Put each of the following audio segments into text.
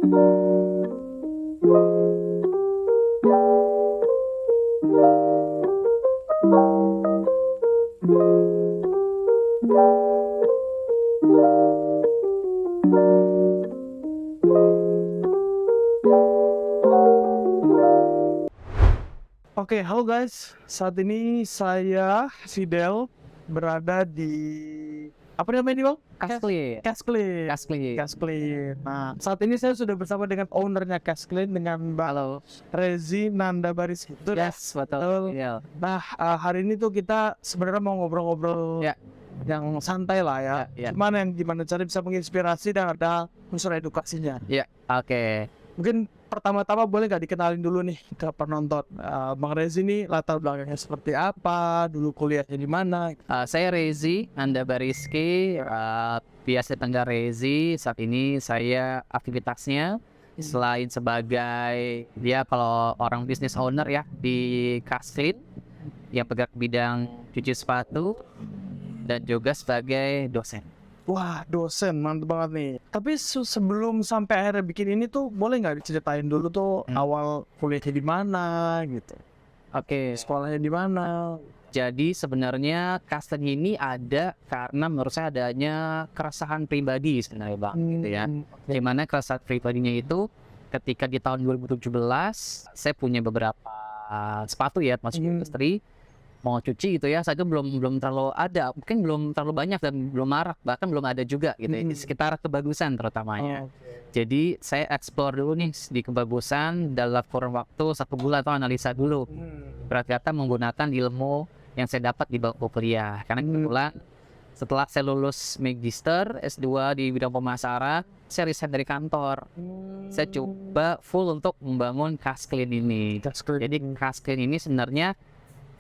Oke, halo guys. Saat ini saya Fidel berada di apa namanya ini, Bang? Cash-Clean. Cash-Clean. Cash-Clean. Cash-Clean. Nah, saat ini saya sudah bersama dengan ownernya Cash-Clean dengan Mbak Halo. Rezi Nandabaris. Betul ya? Yes, betul. Iya. Nah, hari ini tuh kita sebenarnya mau ngobrol-ngobrol Ya. yang santai lah ya. Ya. Gimana cara bisa menginspirasi dan ada unsur edukasinya. Ya, oke. Mungkin pertama-tama boleh nggak dikenalin dulu nih ke penonton, Bang Rezi ini latar belakangnya seperti apa, dulu kuliahnya di mana? Saya Rezi Nandabariski, biasa dipanggil Rezi. Saat ini saya aktivitasnya selain sebagai kalau orang business owner ya di Cash-Clean yang bergerak bidang cuci sepatu dan juga sebagai dosen. Wah, dosen, mantep banget nih. Tapi sebelum sampai akhirnya bikin ini tuh boleh nggak diceritain dulu tuh awal kuliahnya di mana gitu, Oke. sekolahnya di mana? Jadi sebenarnya Cash-Clean ini ada karena menurut saya adanya keresahan pribadi sebenarnya Bang, gitu ya. Dimana keresahan pribadinya itu ketika di tahun 2017 saya punya beberapa sepatu ya masuk industri mau cuci gitu ya, saya itu belum terlalu ada, mungkin belum terlalu banyak dan belum marak, bahkan belum ada juga gitu ya, di sekitar kebagusan terutamanya. Jadi saya explore dulu nih di kebagusan dalam kurun waktu 1 bulan atau analisa dulu. Berarti menggunakan ilmu yang saya dapat di bangku kuliah. Karena kebetulan setelah saya lulus magister S2 di bidang pemasaran, saya resign dari kantor. Saya coba full untuk membangun Cash-Clean ini. Jadi Cash-Clean ini sebenarnya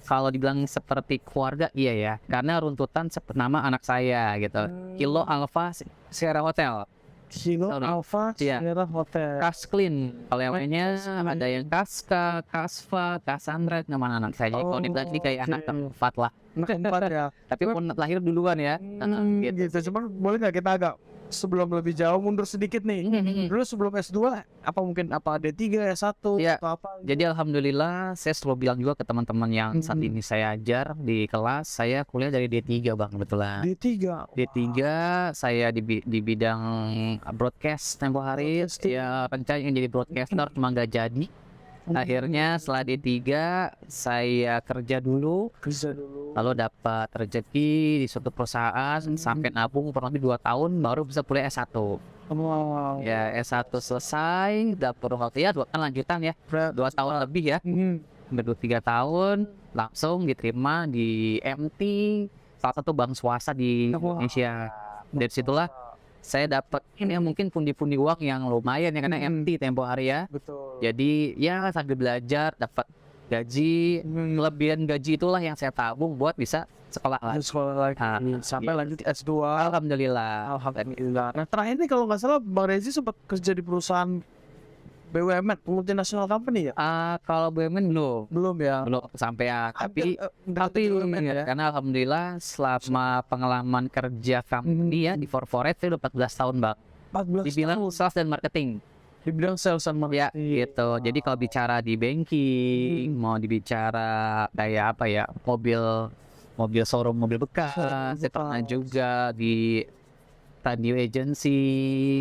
kalau dibilang seperti keluarga, iya ya, karena runtutan nama anak saya gitu. Kilo Alpha Sierra Hotel. Kilo Alpha Sierra Hotel. Cash-Clean. Kalau yang lainnya ada yang Kaska, Kasva, Cassandra, nama anak saya. Jadi kalau dibilang ini kayak anak keempat lah. Anak keempat ya. Tapi pun lahir duluan ya. Gitu. Cuman boleh nggak kita agak sebelum lebih jauh mundur sedikit nih. Dulu sebelum S2 apa D3, S1 Ya. atau apa? Jadi alhamdulillah saya selalu bilang juga ke teman-teman yang saat ini saya ajar di kelas, saya kuliah dari D3 Bang, kebetulan. D3 saya di bidang broadcast tempo hari. Ya rencana jadi broadcaster cuma nggak jadi. Akhirnya setelah D3 saya kerja dulu, lalu dapat rezeki di suatu perusahaan sampai nabung kurang lebih 2 tahun baru bisa kuliah S1. Ya S1 selesai, dapat waktu ya 2 tahun lanjutan ya, 2 tahun lebih ya, hampir 3 tahun langsung diterima di MT, salah satu bank swasta di Indonesia. Dari situlah saya dapat ini ya mungkin pundi-pundi uang yang lumayan ya, karena MT tempo hari ya. Betul. Jadi ya sambil belajar dapat gaji, kelebihan gaji itulah yang saya tabung buat bisa sekolah lagi. Sampai lanjut S2. Alhamdulillah. Nah, terakhir nih kalau nggak salah Bang Rezi sempat kerja di perusahaan BUMN, multinational company ya? Kalau BUMN belum sampai ya. Tapi ya. karena alhamdulillah selama pengalaman kerja kami ya di corporate saya udah 14 tahun Bang. 14 Dibilang sales dan marketing. Di bidang sales and Ya marketing. gitu. Jadi kalau bicara di banking, mau dibicara kayak apa ya, mobil showroom mobil bekas, saya pernah juga di radio agency.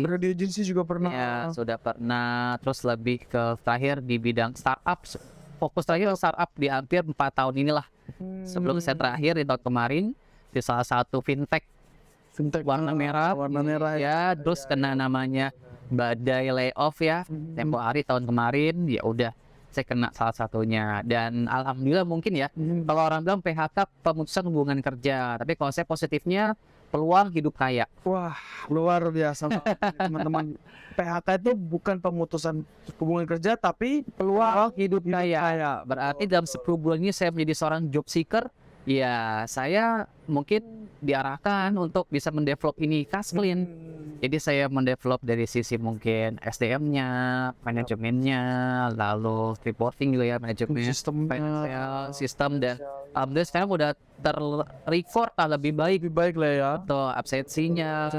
Radio agency juga pernah. Ya sudah pernah. Terus lebih ke terakhir di bidang startup. Fokus terakhir startup di hampir 4 tahun inilah. Sebelum saya terakhir di tahun kemarin di salah satu fintech warna merah ya. Terus kena namanya badai layoff ya, tempo hari tahun kemarin, ya udah saya kena salah satunya. Dan alhamdulillah mungkin ya, kalau orang bilang PHK pemutusan hubungan kerja, tapi kalau saya positifnya peluang hidup kaya. Wah, luar biasa teman-teman. PHK itu bukan pemutusan hubungan kerja, tapi peluang hidup kaya. Berarti dalam 10 bulan ini saya menjadi seorang job seeker. Ya, saya mungkin diarahkan untuk bisa mendevelop ini Cash-Clean. Jadi saya mendevelop dari sisi mungkin SDM-nya, manajemennya, lalu reporting juga ya, manajemen, sistem dan alhamdulillah sekarang udah ter-record lebih baik lah ya. atau absensinya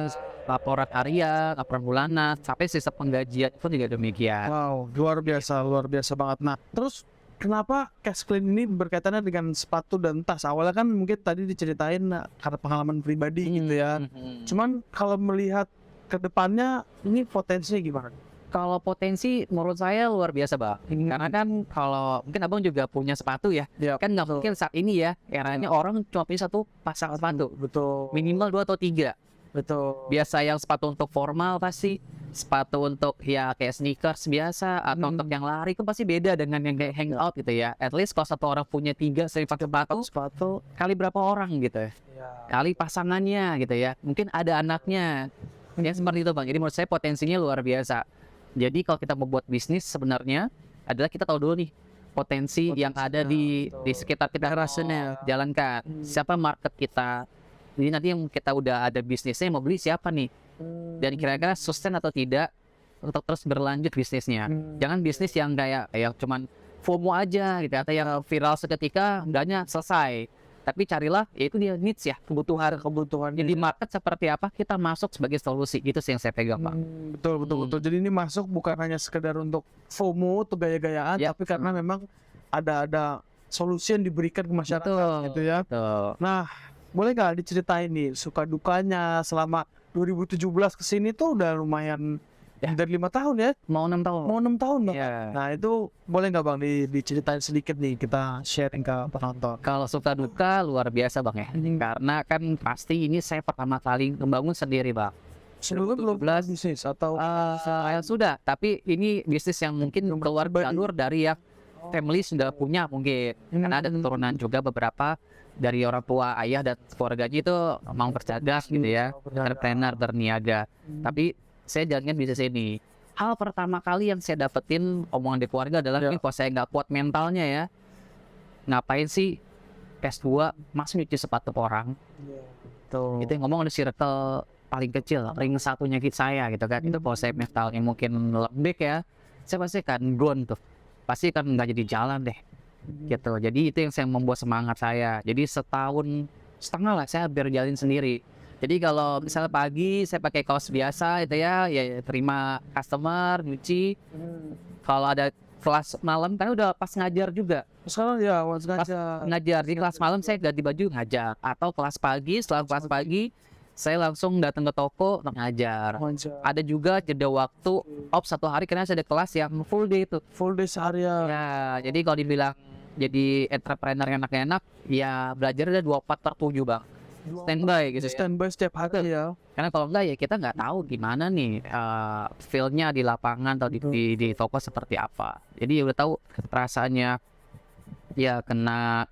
laporan harian, laporan bulanan, sampai sistem penggajian pun juga demikian. Wow, luar biasa banget. Nah, terus kenapa Cash Clean ini berkaitannya dengan sepatu dan tas? Awalnya kan mungkin tadi diceritain karena pengalaman pribadi gitu ya. Cuman kalau melihat ke depannya ini potensinya gimana? Kalau potensi menurut saya luar biasa Bang. Karena kan kalau mungkin Abang juga punya sepatu ya. Ya, Kan nggak mungkin saat ini ya, eranya orang cuma punya satu pasang sepatu. betul. Minimal 2 atau 3. Betul. Biasa yang sepatu untuk formal pasti, sepatu untuk ya kayak sneakers biasa, atau untuk yang lari itu pasti beda dengan yang kayak hangout gitu ya. At least kalau satu orang punya 3 sepatu, kali berapa orang gitu ya. Kali pasangannya gitu ya. Mungkin ada anaknya. Ya seperti itu Bang. Jadi menurut saya potensinya luar biasa. Jadi kalau kita mau buat bisnis sebenarnya adalah kita tahu dulu nih potensi yang ada di sekitar kita Rasional. jalankan. Siapa market kita. Jadi nanti yang kita udah ada bisnisnya mau beli siapa nih. Dan kira-kira sustain atau tidak untuk terus berlanjut bisnisnya. Jangan bisnis yang kayak cuman FOMO aja gitu atau yang viral seketika udahnya selesai. Tapi carilah yaitu dia needs ya, kebutuhan. Jadi market seperti apa kita masuk sebagai solusi. Itu sih yang saya pegang Pak. Betul. Jadi ini masuk bukan hanya sekedar untuk FOMO atau gaya-gayaan, Ya. tapi karena memang ada solusi yang diberikan ke masyarakat gitu ya. Betul. Nah, boleh nggak diceritain nih suka dukanya selama 2017 ke sini tuh udah lumayan dari 5 tahun ya, Mau 6 tahun. mau 6 tahun Bang. Ya. Nah itu boleh nggak Bang diceritain sedikit nih, kita sharing ke penonton. Kalau suka duka luar biasa Bang ya. Karena kan pasti ini saya pertama kali membangun sendiri Bang. Sebelumnya belum 2017 bisnis atau sudah, tapi ini bisnis yang mungkin keluar jalur dari yang family sudah punya mungkin. Karena ada keturunan juga beberapa dari orang tua ayah dan keluarganya itu mau bercerdas gitu ya, entrepreneur, berniaga. Tapi saya jalankan bisnis ini. Hal pertama kali yang saya dapetin omongan di keluarga adalah ini kalau saya nggak kuat mentalnya ya, ngapain sih S2 masih nyuci sepatu orang. tuh. Itu yang ngomong di circle paling kecil, ring satu nyakit saya gitu kan. Itu kalau saya mentalnya mungkin lembek ya, saya pasti akan gone tuh, pasti akan nggak jadi jalan deh gitu. Jadi itu yang saya membuat semangat saya. Jadi setahun setengah lah saya hampir jalin sendiri. Jadi kalau misalnya pagi saya pakai kaos biasa itu ya terima customer nyuci. Kalau ada kelas malam kan udah pas ngajar juga. Sekarang ya Pas ngajar di kelas malam saya ganti baju ngajar, atau kelas pagi setelah kelas pagi saya langsung datang ke toko untuk ngajar. Ada juga jeda waktu off 1 hari karena saya ada kelas yang full day itu. full day seharian. Ya, jadi kalau dibilang jadi entrepreneur yang enak-enak, ya belajar ada 24/7 Bang. Standby gitu ya. Standby setiap hari ya. Karena kalau enggak ya kita nggak tahu gimana nih feel-nya di lapangan atau di toko seperti apa. Jadi ya udah tahu perasaannya ya kena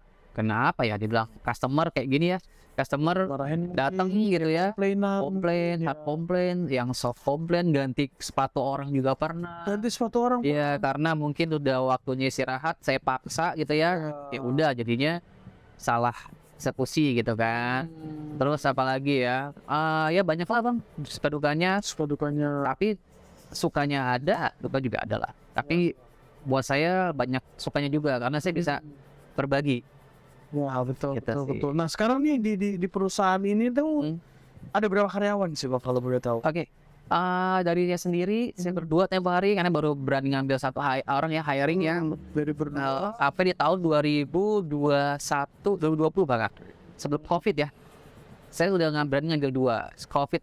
apa ya dibilang customer kayak gini ya. Customer Marahin datang gitu ya. komplain, Hard komplain, yang soft komplain, ganti sepatu orang juga pernah. ganti sepatu orang. Ya karena mungkin udah waktunya istirahat, saya paksa gitu ya. Ya udah jadinya salah eksekusi gitu kan. Terus apa lagi ya? Ya banyak lah Bang suka dukanya. Tapi sukanya ada, duka juga ada lah. Tapi buat saya banyak sukanya juga karena saya bisa berbagi. Wah betul Gitu betul, sih. betul. Nah sekarang nih di perusahaan ini tuh ada berapa karyawan sih Bang kalau boleh tahu? Oke. Dari saya sendiri saya berdua tempo hari karena baru berani ngambil satu orang ya hiring ya. Dari berdua. Apa di tahun 2021 2020 bahkan sebelum Covid ya. Saya udah berani ngambil 2. Covid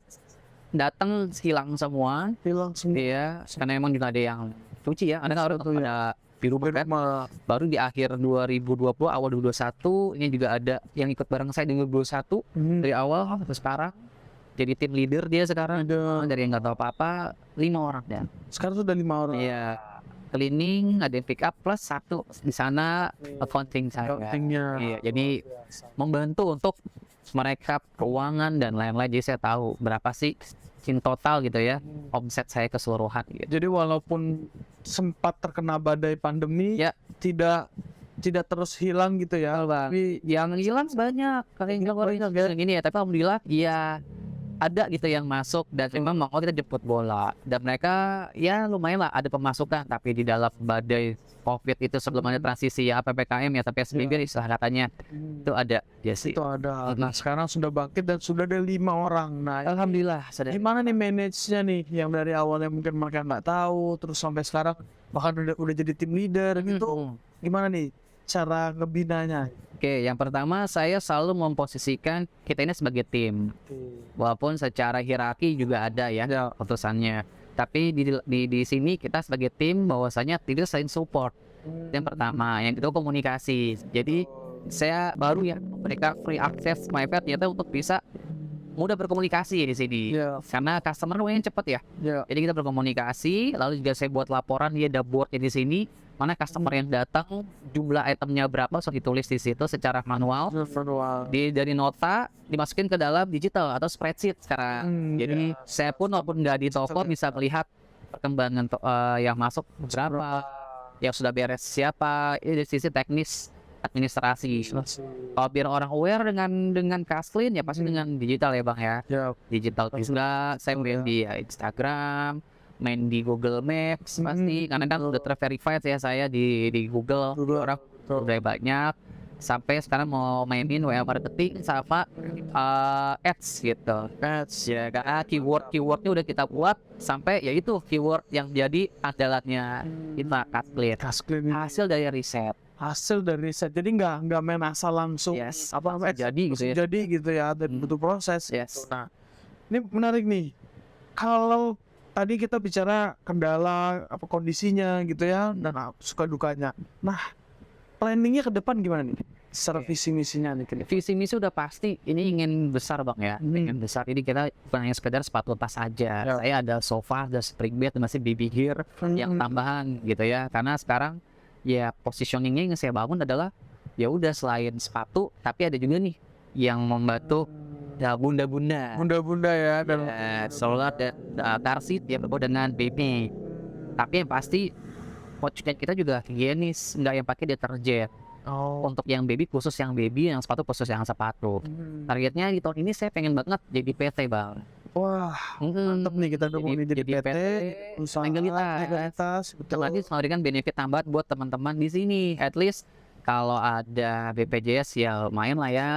datang hilang semua. Hilang semua. Iya, karena emang juga ada yang cuci ya. Ada kan orang pada di rumah kan. Baru di akhir 2020 awal 2021 ini juga ada yang ikut bareng saya di 2021 dari awal sampai sekarang. Jadi tim leader dia sekarang dari yang nggak tahu apa-apa 5 orang ya. Sekarang sudah 5 orang. Iya. Cleaning, ada yang pick up plus 1 di sana accounting saya. Accounting-nya. Iya, jadi membantu untuk mereka keuangan dan lain-lain. Jadi saya tahu berapa sih in total gitu ya omset saya keseluruhan gitu. Jadi walaupun sempat terkena badai pandemi, Ya. tidak terus hilang gitu ya. Bang. Tapi Yang hilang banyak, kalau yang hilang gini ya. Tapi alhamdulillah ya ada gitu yang masuk dan memang mau kita jemput bola, dan mereka ya lumayan lah ada pemasukan, tapi di dalam badai COVID itu sebelum ada transisi ya PPKM ya, tapi PSBB istilah katanya itu ada ya sih. Itu ada. Nah sekarang sudah bangkit dan sudah ada 5 orang. Nah Alhamdulillah gimana nih manage-nya nih, yang dari awalnya mungkin mereka nggak tahu terus sampai sekarang bahkan udah jadi tim leader gitu, gimana nih cara ngebinanya? Oke, yang pertama saya selalu memposisikan kita ini sebagai tim. Walaupun secara hierarki juga ada ya keputusannya. Tapi di sini kita sebagai tim bahwasanya tidak saling support. Yang pertama, yang kedua komunikasi. Jadi saya baru ya memberikan free access MyPet ternyata untuk bisa mudah berkomunikasi di sini. Karena customer yang cepat ya. Jadi kita berkomunikasi, lalu juga saya buat laporan dia ada boardnya di sini. Mana customer yang datang, jumlah itemnya berapa, sudah ditulis di situ secara manual. Dari nota dimasukin ke dalam digital atau spreadsheet sekarang. Jadi saya pun walaupun nggak di toko bisa melihat perkembangan yang masuk berapa, yang sudah beres siapa. Ini dari sisi teknis administrasi. Kalau biar orang aware dengan Kasklin ya pasti dengan digital ya bang ya. Digital juga saya main di Instagram, main di Google Maps pasti, karena kan udah terverified ya saya di Google. Orang udah banyak, sampai sekarang mau mainin WA marketing sama ads gitu. Ya karena keywordnya udah kita buat sampai ya itu keyword yang jadi andalannya kita Kasklin. Hasil dari riset. Jadi nggak main asal langsung jadi gitu ya, dan butuh proses. Nah ini menarik nih, kalau tadi kita bicara kendala apa kondisinya gitu ya, dan suka dukanya. Nah, planningnya ke depan gimana nih? Secara visi misinya nih. Visi misi udah pasti ini ingin besar bang ya, ingin besar. Jadi kita bukan hanya sekedar sepatu tas aja. Saya ada sofa, ada spring bed, masih baby gear yang tambahan gitu ya. Karena sekarang ya positioningnya yang saya bangun adalah ya udah selain sepatu, tapi ada juga nih yang membantu ya bunda ya, dan solar dan car seat ya berbau dengan baby. Tapi yang pasti pouchnya kita juga higienis, nggak yang pakai deterjen. Untuk yang baby khusus yang baby, yang sepatu khusus yang sepatu. Targetnya di tahun ini saya pengen banget jadi PT bang. Wah, mantap nih kita udah mau jadi PT, usaha legalitas, betul. Lagi memberikan benefit tambahan buat teman-teman di sini. At least kalau ada BPJS ya lumayan lah ya.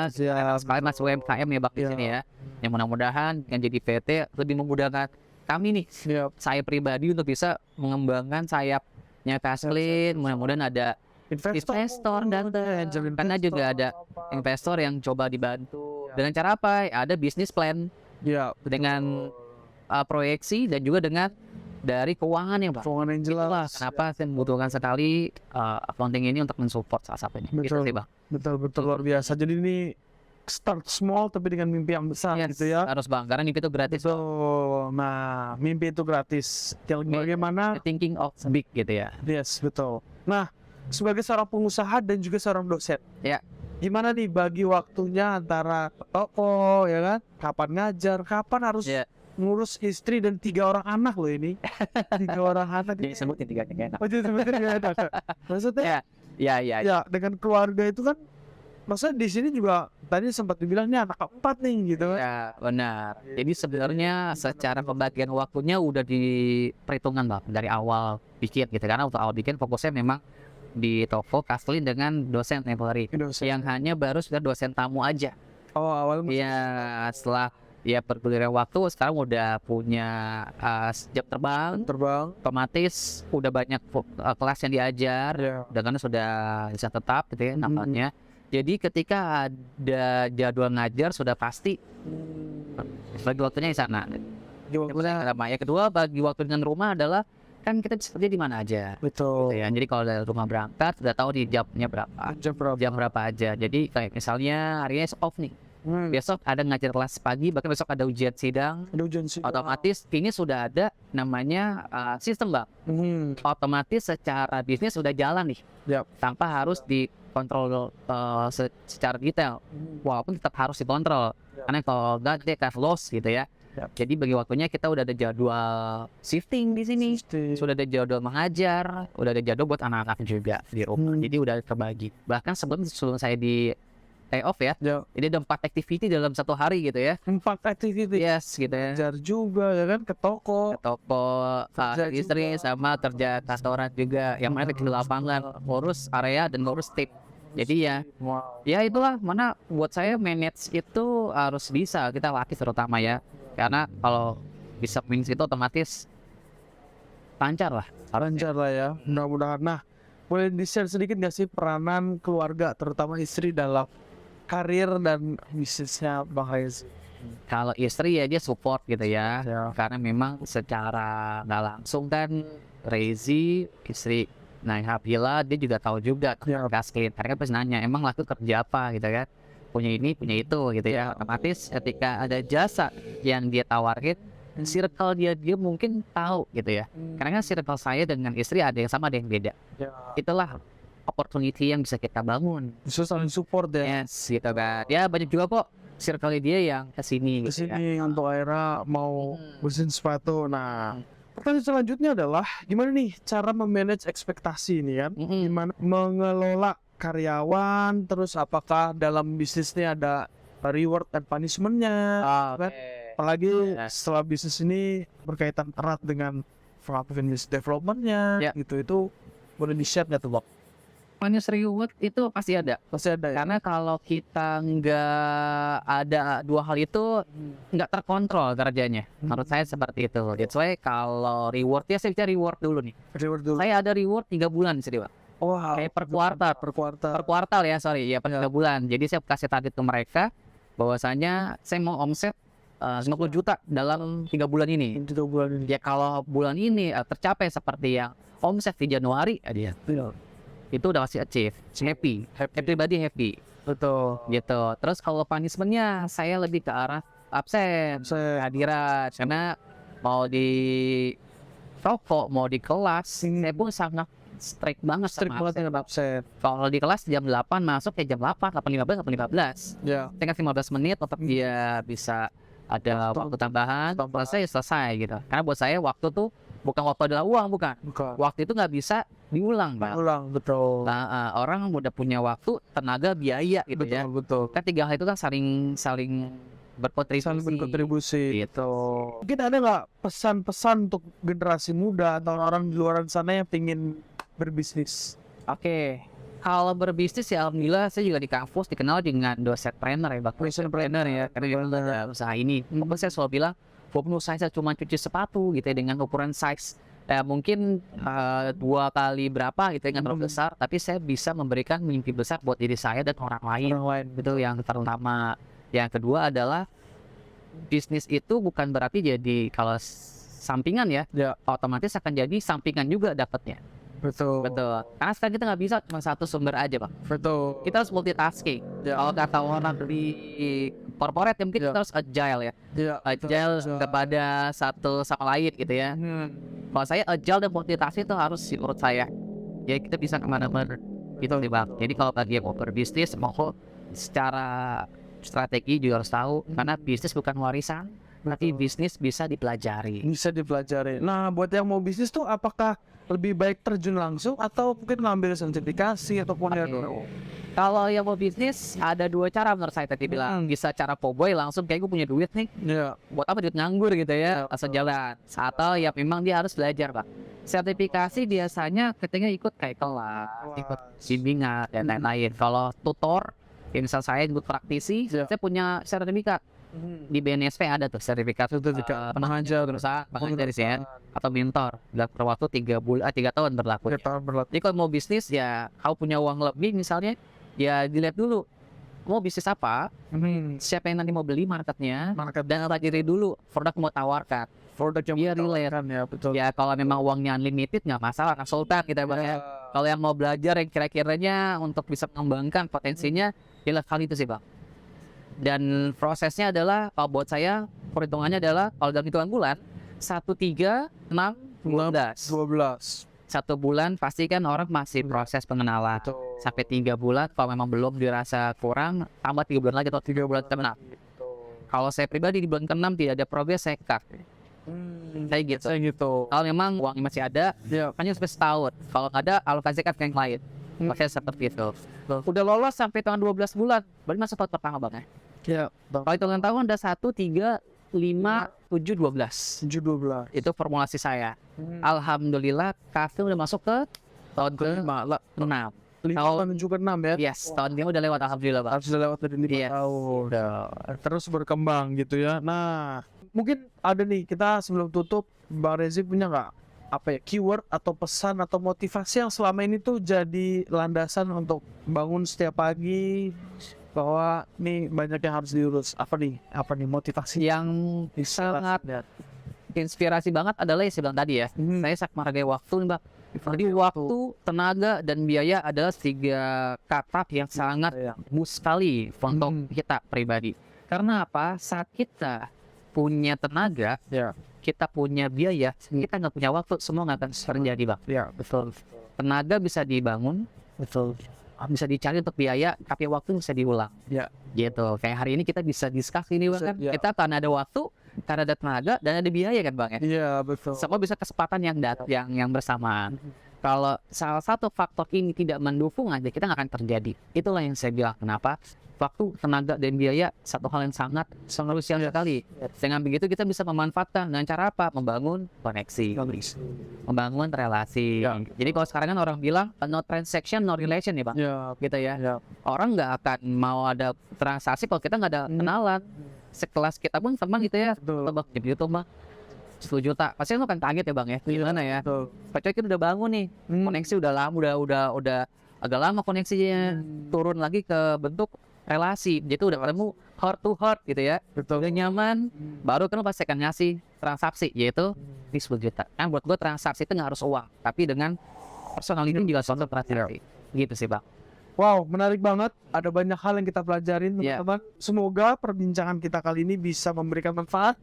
Sekali masih UMKM ya bang di sini ya. Yang mudah-mudahan dengan jadi PT lebih memudahkan kami nih. Saya pribadi untuk bisa mengembangkan sayapnya Kasklin. Mudah-mudahan ada investor dan karena juga ada investor yang coba dibantu. Dengan cara apa? Ada bisnis plan. Dengan proyeksi dan juga dengan dari keuangan yang jelas. Kenapa saya membutuhkan sekali accounting ini untuk mensupport salah satunya. Betul luar biasa. Jadi ini start small tapi dengan mimpi yang besar gitu ya. Harus bang, karena mimpi itu gratis. Nah, mimpi itu gratis. Bagaimana thinking of big gitu ya. Yes, betul. Nah, sebagai seorang pengusaha dan juga seorang dosen. Gimana nih bagi waktunya antara toko ya kan? Kapan ngajar, kapan harus ngurus istri dan 3 orang anak loh ini. 3 orang anak. Jadi sebutin 3 enak. Sebutin 3 enak. Maksudnya ya dengan keluarga itu kan, maksudnya di sini juga tadi sempat dibilang ini anak keempat nih gitu kan. Ya benar. Jadi sebenarnya secara pembagian waktunya udah diperhitungkan bang dari awal bikin gitu, karena untuk awal bikin fokusnya memang di toko Kasklin dengan dosen temporary yang hanya baru sudah dosen tamu aja. Awal ya setelah ya bergiliran waktu sekarang udah punya jam terbang, otomatis udah banyak kelas yang diajar dengan sudah bisa tetap gitu ya nampaknya. Jadi ketika ada jadwal ngajar sudah pasti bagi waktunya di sana. Yang kedua bagi waktu dengan rumah adalah kan kita bisa kerja di mana aja. Betul. Gitu ya. Jadi kalau dari rumah berangkat sudah tahu di jamnya berapa. Jam berapa aja. Jadi kayak misalnya harinya off nih. Besok ada ngajar kelas pagi, bahkan besok ada ujian sidang. Otomatis ini sudah ada namanya sistem bang. Otomatis secara bisnis sudah jalan nih. Tanpa harus dikontrol secara detail. Walaupun tetap harus dikontrol. Karena kalau nggak dia akan loss gitu ya. Jadi bagi waktunya kita udah ada jadwal shifting di sini, sudah ada jadwal mengajar, udah ada jadwal buat anak-anak juga di rumah. Jadi udah terbagi. Bahkan sebelum saya di day off ya. Ya. Jadi ada 4 activity dalam satu hari gitu ya. 4 activity. Yes gitu ya. Belajar juga ya kan, ke toko. Ke toko, Kerja istri juga. sama kerja kantoran juga. Yang mana di lapangan, ngurus area dan ngurus tim. Jadi ya, Wow. ya itulah mana buat saya manage itu harus bisa kita laki terutama ya. Karena kalau bisa manage itu otomatis lancar lah. Lancar lah ya, mudah-mudahan. Nah, boleh di-share sedikit nggak sih peranan keluarga, terutama istri dalam karir dan bisnisnya Bang Rezi? Kalau istri ya dia support gitu ya. Ya. Karena memang secara nggak langsung kan Rezi istri Habila dia juga tahu juga Ya. Gaskin. Karena kan pasti nanya emang laku kerja apa gitu kan. Punya ini punya itu gitu ya. Otomatis ketika ada jasa yang dia tawarin, circle dia mungkin tahu gitu ya. Karena kan circle saya dengan istri ada yang sama ada yang beda. Ya. Itulah opportunity yang bisa kita bangun. Justru saling support ya. Yes gitu kan. Ya banyak juga kok circle dia yang kesini Ke gitu ya. sini untuk akhirnya mau bersihin sepatu. Nah, pertanyaan selanjutnya adalah gimana nih cara memanage ekspektasi ini kan? Gimana mengelola karyawan, terus apakah dalam bisnisnya ada reward dan punishment-nya? Kan? Apalagi setelah bisnis ini berkaitan erat dengan business development-nya, Ya. gitu. Itu boleh di-share nggak tuh, Bang? Minus reward itu pasti ada. Pasti ada ya? Karena kalau kita nggak ada dua hal itu nggak terkontrol kerjanya. Menurut saya seperti itu. That's why kalau reward ya saya bicara reward dulu nih. Reward dulu. Saya ada reward 3 bulan sih Pak. Wah, Kayak per kuartal. per kuartal. Per kuartal ya sorry ya per Ya. 3 bulan. Jadi saya kasih target ke mereka bahwasanya saya mau omset 50 juta dalam 3 bulan ini. 3 bulan ini. Ya kalau bulan ini tercapai seperti yang omset di Januari dia itu udah masih achieve, happy pribadi happy Betul. gitu. Terus kalau punishmentnya saya lebih ke arah absen, kehadiran karena mau di toko mau di kelas saya pun sangat strict banget Strict sama banget absen. dengan absen. Kalau di kelas jam 8 masuk ya jam 8, 8.15, 8.15 Ya. saya kasih 15 menit tetap dia bisa ada waktu tambahan, selesai gitu. Karena buat saya waktu tuh bukan waktu adalah uang, bukan. Waktu itu nggak bisa diulang, Pak. Ulang, betul. Nah, orang udah punya waktu, tenaga, biaya gitu Betul, ya. betul. Kan 3 hal itu kan saling berkontribusi. Saling berkontribusi. Gitu. Mungkin ada nggak pesan-pesan untuk generasi muda atau orang di luar sana yang ingin berbisnis? Oke. Kalau berbisnis ya alhamdulillah saya juga di kampus dikenal dengan dosen trainer ya, Bang. Dosen Trainer ya, karena dia ada usaha ini. Pokoknya saya selalu bilang, walaupun usaha saya cuma cuci sepatu gitu ya dengan ukuran size mungkin 2 kali berapa gitu ya, nggak terlalu besar, tapi saya bisa memberikan mimpi besar buat diri saya dan orang lain. Orang lain. Itu yang pertama. Yang kedua adalah bisnis itu bukan berarti jadi kalau sampingan ya, Ya. otomatis akan jadi sampingan juga dapatnya. Betul. Betul. Karena sekarang kita nggak bisa cuma satu sumber aja, Pak. Betul. Kita harus multitasking. Ya. Kalau kata orang di corporate ya mungkin Ya. kita harus agile ya. Ya. Agile kepada satu sama lain gitu ya. Kalau saya agile dan multitasking itu harus menurut saya. Jadi kita bisa kemana-mana. Gitu nih Bang. Jadi kalau bagi yang mau berbisnis, mau secara strategi juga harus tahu. Karena bisnis bukan warisan, tapi bisnis bisa dipelajari. Bisa dipelajari. Nah, buat yang mau bisnis tuh apakah lebih baik terjun langsung atau mungkin ngambil sertifikasi ataupun ya? Kalau yang mau bisnis ada 2 cara menurut saya tadi bilang. Bisa cara poboy langsung kayak gue punya duit nih. Ya. Buat apa duit nganggur gitu ya, asal jalan. Atau ya memang dia harus belajar Pak. Sertifikasi biasanya ketika ikut kayak kelas, ikut bimbingan dan lain-lain. Kalau tutor, ya misal saya ikut praktisi, saya punya sertifikat. Di BNSP ada tuh sertifikat pengajar perusahaan, pengajar ya, atau mentor. Dalam waktu 3 tahun berlaku. Jadi kalau mau bisnis ya, kau punya uang lebih misalnya, ya dilihat dulu mau bisnis apa, siapa yang nanti mau beli marketnya, dan pelajari dulu produk mau tawarkan. Produk yang Biar relate. ya, betul. Ya kalau memang uangnya unlimited nggak masalah, konsultan kita Bang ya. Kalau yang mau belajar yang kira-kiranya untuk bisa mengembangkan potensinya, ya kali itu sih Bang. Dan prosesnya adalah kalau buat saya perhitungannya adalah kalau dalam hitungan bulan 1, 3, 6, 12. 12. 1 bulan pasti kan orang masih proses pengenalan. Sampai 3 bulan kalau memang belum dirasa kurang, tambah 3 bulan lagi atau 3 bulan ke-6. Kalau saya pribadi di bulan ke-6 tidak ada progres, saya cut. Kayak gitu. Kalau Kalau memang uangnya masih ada, hanya sampai setahun. Kalau nggak ada, alokasikan ke yang lain. Maksudnya seperti itu. Udah lolos sampai tahun 12 bulan, berarti masuk tahun pertama bang ya. Ya, Kalau hitungan tahun ada 1, 3, 5, 7, 12. 7-12. Itu formulasi saya. Alhamdulillah Kavin udah masuk ke tahun ke-6. 5 menuju ke 6 ya. Yes, tahun ini udah lewat alhamdulillah bang. Harus sudah lewat dari 5 Yes. tahun. Terus berkembang gitu ya. Nah, mungkin ada nih, kita sebelum tutup, Bang Rezi punya nggak apa ya, keyword atau pesan atau motivasi yang selama ini tuh jadi landasan untuk bangun setiap pagi, bahwa nih banyak yang harus diurus. Apa nih motivasi Yang sangat inspirasi banget adalah yang saya bilang tadi ya. Saya sangat menghargai waktu nih bang. Jadi waktu, tenaga, dan biaya adalah 3 kata yang sangat bagus sekali untuk kita pribadi. Karena apa? Saat kita punya tenaga, kita punya biaya, kita nggak punya waktu, semua nggak akan terjadi bang. Ya, betul. Tenaga bisa dibangun, Betul. bisa dicari untuk biaya, tapi waktu bisa diulang. Ya. Gitu. Kayak hari ini kita bisa discuss ini bang kan. Ya. Kita karena ada waktu, karena ada tenaga, dan ada biaya kan bang ya. Iya, betul. Semua bisa kesempatan yang bersamaan. Kalau salah satu faktor ini tidak mendukung aja, kita nggak akan terjadi. Itulah yang saya bilang kenapa waktu, tenaga, dan biaya satu hal yang sangat krusial sekali. Dengan begitu kita bisa memanfaatkan dengan cara apa? Membangun koneksi, membangun relasi. Jadi kalau sekarang kan orang bilang no transaction, no relation ya bang. Gitu ya. Orang nggak akan mau ada transaksi kalau kita nggak ada kenalan. Sekelas kita pun teman gitu ya. Bang, jadi itu bang 10 juta, pasti lo kan kaget ya bang ya, gimana ya? Kecuali kita udah bangun nih, koneksi udah lama, udah agak lama koneksinya, turun lagi ke bentuk relasi, jadi udah ketemu heart to heart gitu ya, udah nyaman, baru kan lo pasti akan ngasih transaksi, yaitu di 10 juta. Kan buat gue transaksi itu nggak harus uang, tapi dengan personality juga suatu transaksi, gitu sih bang. Wow, menarik banget. Ada banyak hal yang kita pelajarin, teman-teman. Semoga perbincangan kita kali ini bisa memberikan manfaat,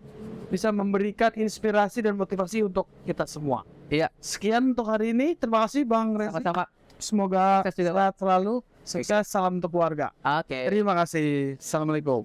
bisa memberikan inspirasi dan motivasi untuk kita semua. Iya. Sekian untuk hari ini. Terima kasih Bang Rezi. Sama-sama. Semoga sehat selalu. Sukses, salam untuk keluarga. Oke. Terima kasih. Assalamualaikum.